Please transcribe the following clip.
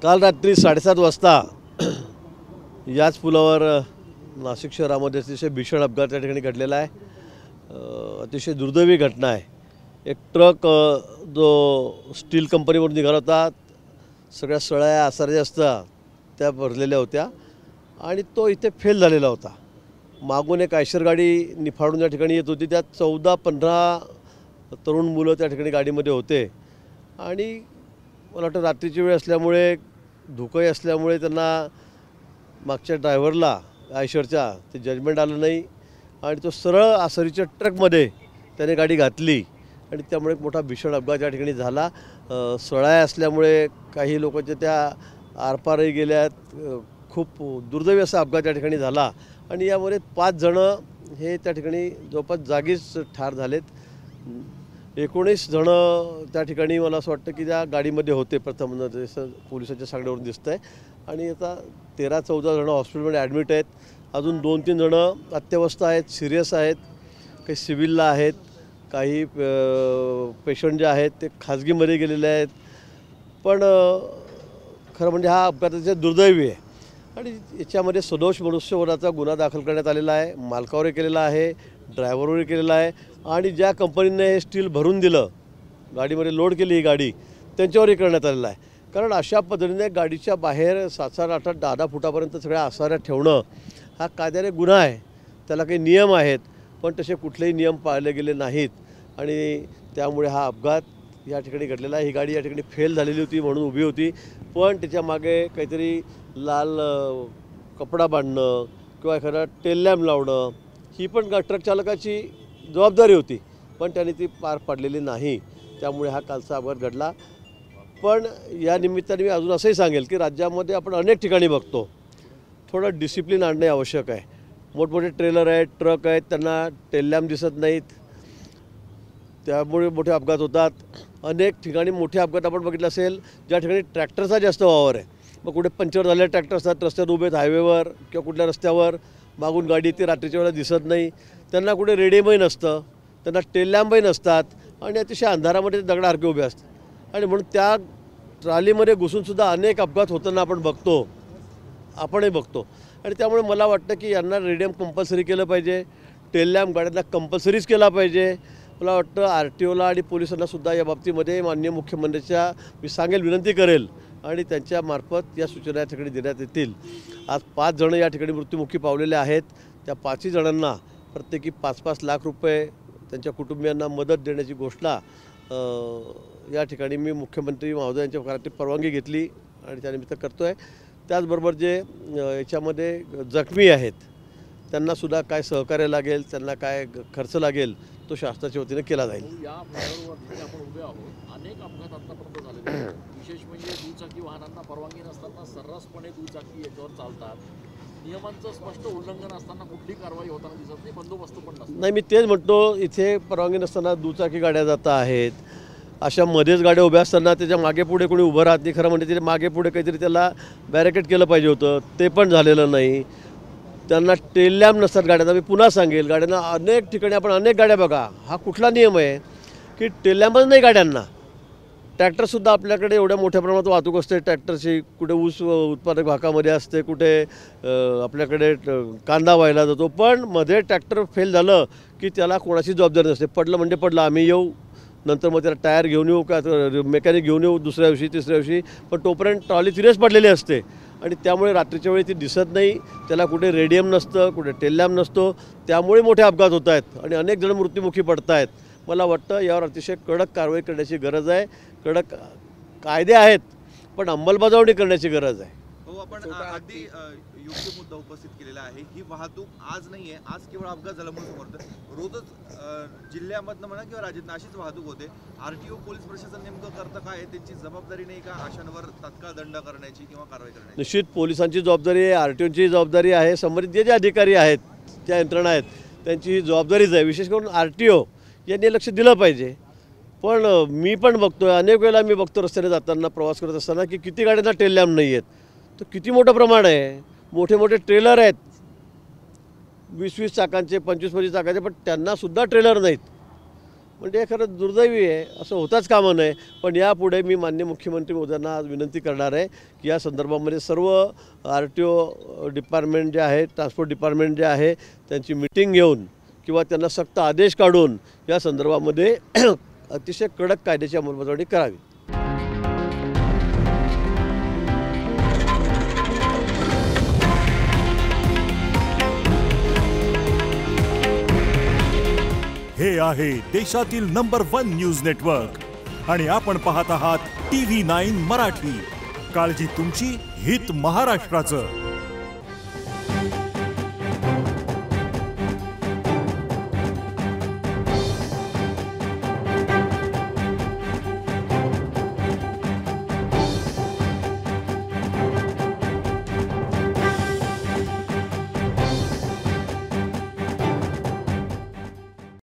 काल रात्री 7:30 वाजता याच पुलावर नाशिक शहरामध्ये अतिशय भीषण अपघात त्या ठिकाणी घडलेला आहे। अतिशय दुर्दैवी घटना आहे। एक ट्रक जो स्टील कंपनीवरून निघाला होता, सगळ्या सळ्या आसाऱ्या असतात त्या भरलेल्या होत्या आणि तो इथे फेल झालेला होता। मागून एक आयशर गाडी निफाडून त्या ठिकाणी येत होती। त्यात 14-15 तरुण मुलं त्या ठिकाणी गाडीमध्ये होते आणि मला वाटतं रात्रीची वेळ असल्यामुळे धुकंही असल्यामुळे त्यांना मागच्या ड्रायव्हरला आयशरच्या ते जजमेंट आलं नाही आणि तो सरळ आसरीच्या ट्रकमध्ये त्याने गाडी घातली आणि त्यामुळे एक मोठा भीषण अपघात या ठिकाणी झाला। सळाया असल्यामुळे काही लोकांच्या त्या आरपारही गेल्यात। खूप दुर्दैवी असा अपघात या ठिकाणी झाला आणि यामध्ये 5 जणं हे त्या ठिकाणी जवळपास जागीच ठार झालेत। 19 जणं त्या ठिकाणी मला असं वाटतं की त्या गाडीमध्ये होते प्रथम जसं पोलिसांच्या सांगण्यावरून दिसतं आहे आणि आता 13-14 जणं हॉस्पिटलमध्ये ॲडमिट आहेत। अजून 2-3 जणं अत्यवस्थ आहेत, सिरियस आहेत, काही सिव्हिलला आहेत, काही पेशंट जे आहेत ते खाजगीमध्ये गेलेले आहेत। पण खरं म्हणजे हा अपघाताचे दुर्दैवी आहे आणि याच्यामध्ये सदोष मनुष्यवधाचा गुन्हा दाखल करण्यात आलेला आहे। मालकावरही केलेला आहे, ड्रायव्हरवरही केलेला आहे आणि ज्या कंपनीने हे स्टील भरून दिलं, गाडीमध्ये लोड केली ही गाडी, त्यांच्यावरही करण्यात आलेला आहे। कारण अशा पद्धतीने गाडीच्या बाहेर 7-7, 8-8, 10-10 फुटापर्यंत सगळ्या आसाऱ्या ठेवणं हा कायद्याने गुन्हा आहे। त्याला काही नियम आहेत, पण तसे कुठलेही नियम पाळले गेले नाहीत आणि त्यामुळे हा अपघात या ठिकाणी घडलेला आहे। ही गाडी या ठिकाणी फेल झालेली होती म्हणून उभी होती, पण त्याच्या मागे काहीतरी लाल कपडा बांधणं किंवा एखादा टेल लॅम्प लावणं ही पण ट्रक चालकाची जबाबदारी होती, पण त्याने ती पार पाडलेली नाही। त्यामुळे हा कालचा अपघात घडला। पण या निमित्ताने मी अजून असंही सांगेल की राज्यामध्ये आपण अनेक ठिकाणी बघतो थोडं डिसिप्लिन आणणे आवश्यक आहे। मोठमोठे ट्रेलर आहेत, ट्रक आहेत, त्यांना टेल लॅम्प दिसत नाहीत, त्यामुळे मोठे अपघात होतात। अनेक ठिकाणी मोठे अपघात आपण बघितले असेल ज्या ठिकाणी ट्रॅक्टरचा जास्त वावर आहे, मग कुठे पंक्चर झालेले ट्रॅक्टर असतात रस्त्यात उभे आहेत, हायवेवर किंवा कुठल्या रस्त्यावर, मागून गाडी ती रात्रीच्या वेळेला दिसत नाही, त्यांना कुठे रेडियमही नसतं, त्यांना टेल लॅम्पही नसतात आणि अतिशय अंधारामध्ये दगडासारखे उभे असतात आणि म्हणून त्या ट्रॉलीमध्ये घुसूनसुद्धा अनेक अपघात होताना आपणही बघतो आणि त्यामुळे मला वाटतं की यांना रेडियम कंपल्सरी केलं पाहिजे, टेल लॅम्प गाड्यांना कंपल्सरीच केला पाहिजे। मला वाटतं RTOला आणि पोलिसांनासुद्धा या बाबतीमध्ये माननीय मुख्यमंत्र्यांच्या मी सांगेल, विनंती करेल आणि त्यांच्यामार्फत या सूचना या ठिकाणी देण्यात येतील। आज 5 जणं या ठिकाणी मृत्युमुखी पावलेले आहेत। त्या 5ही जणांना प्रत्येकी 5-5 लाख रुपये त्यांच्या कुटुंबियांना मदत देण्याची घोषणा या ठिकाणी मी मुख्यमंत्री महोदयांच्या कार्यालयात परवानगी घेतली आणि त्यानिमित्त करतो आहे। त्याचबरोबर जे याच्यामध्ये जखमी आहेत त्यांनासुद्धा काय सहकार्य लागेल, त्यांना काय खर्च लागेल तो शासनाच्या वतीने केला जाईल। या फ्लायओव्हरवर जिथे आपण उभे आहोत अनेक अपघात आतापर्यंत झालेले आहेत। विशेष म्हणजे दुचाकी वाहनांना परवानगी नसताना सर्रासपणे दुचाकी याच्यावर चालतात। नियमांचं स्पष्ट उल्लंघन असताना कुठली कारवाई होताना दिसत नाही, बंदोबस्त पण नसतो। नाही, मी तेच म्हणतो, इथे परवानगी नसताना दुचाकी गाड्या जात आहेत, अशा मध्येच गाड्या उभ्या असताना त्याच्या मागे पुढे कोणी उभं राहत नाही। खरं म्हणजे तिथे मागे पुढे काहीतरी त्याला बॅरिकेड केलं पाहिजे होतं, ते पण झालेलं नाही। त्यांना टेल लॅम्प नसतात गाड्यांना। मी पुन्हा सांगेल, गाड्यांना अनेक ठिकाणी आपण अनेक गाड्या बघा, हा कुठला नियम आहे की टेल लॅम्पच नाही गाड्यांना। ट्रॅक्टरसुद्धा आपल्याकडे एवढ्या मोठ्या प्रमाणात वाहतूक असते ट्रॅक्टरची, कुठे ऊस उत्पादक भागामध्ये असते, कुठे आपल्याकडे कांदा व्हायला जातो, पण मध्ये ट्रॅक्टर फेल झालं की त्याला कोणाची जबाबदारी नसते। पडलं म्हणजे पडलं, आम्ही येऊ, नंतर मग त्याला टायर घेऊन येऊ का मेकॅनिक घेऊन येऊ दुसऱ्या दिवशी तिसऱ्या दिवशी, पण तोपर्यंत ट्रॉली तिथेच पडलेली असते आणि त्यामुळे रात्रीच्या वेळी ती दिसत नाही, त्याला कुठे रेडियम नसतं, कुठे टेल लॅम्प नसतो, त्यामुळे मोठे अपघात होत आहेत आणि अनेक जण मृत्युमुखी पडत आहेत। मला वाटतं यावर अतिशय कडक कारवाई करण्याची गरज आहे। कडक कायदे आहेत पण अंमलबजावणी करण्याची गरज आहे। हो, आपण अगदी योग्य मुद्दा उपस्थित केलेला आहे। ही वाहतूक आज नाही आहे, आज केवळ अपघात झाला म्हणून समोर रोजच जिल्ह्यामधनं म्हणा किंवा राज्यातनं अशीच वाहतूक होते। RTO पोलीस प्रशासन नेमकं करतं काय, त्यांची जबाबदारी नाही का अशांवर तात्काळ दंड करण्याची किंवा कारवाई करण्याची? निश्चित पोलिसांची जबाबदारी आहे, RTOची जबाबदारी आहे, संबंधित जे अधिकारी आहेत, त्या यंत्रणा आहेत, त्यांची ही जबाबदारीच आहे। विशेष करून RTO यांनी लक्ष दिलं पाहिजे। पण मी पण बघतोय, अनेक वेळेला मी बघतो रस्त्याने जाताना, प्रवास करत असताना की किती गाड्यांना टेल लॅम्प नाही आहेत, तर किती मोठं प्रमाण आहे। मोठे मोठे ट्रेलर आहेत, 20-20 चाकांचे, 25-25 चाकांचे, पण त्यांनासुद्धा ट्रेलर नाहीत। म्हणजे हे खरं दुर्दैवी आहे, असं होताच कामा नये. पण यापुढे मी माननीय मुख्यमंत्री महोदयांना आज विनंती करणार आहे की या संदर्भामध्ये सर्व RTO डिपार्टमेंट जे आहे, ट्रान्सपोर्ट डिपार्टमेंट जे आहे, त्यांची मिटिंग घेऊन किंवा त्यांना सक्त आदेश काढून या संदर्भामध्ये अतिशय कडक कायद्याची अंमलबजावणी करावी. हे आहे देशातील नंबर 1 न्यूज नेटवर्क आणि आपण पाहत आहात TV9 मराठी. काळजी तुमची, हित महाराष्ट्राचं.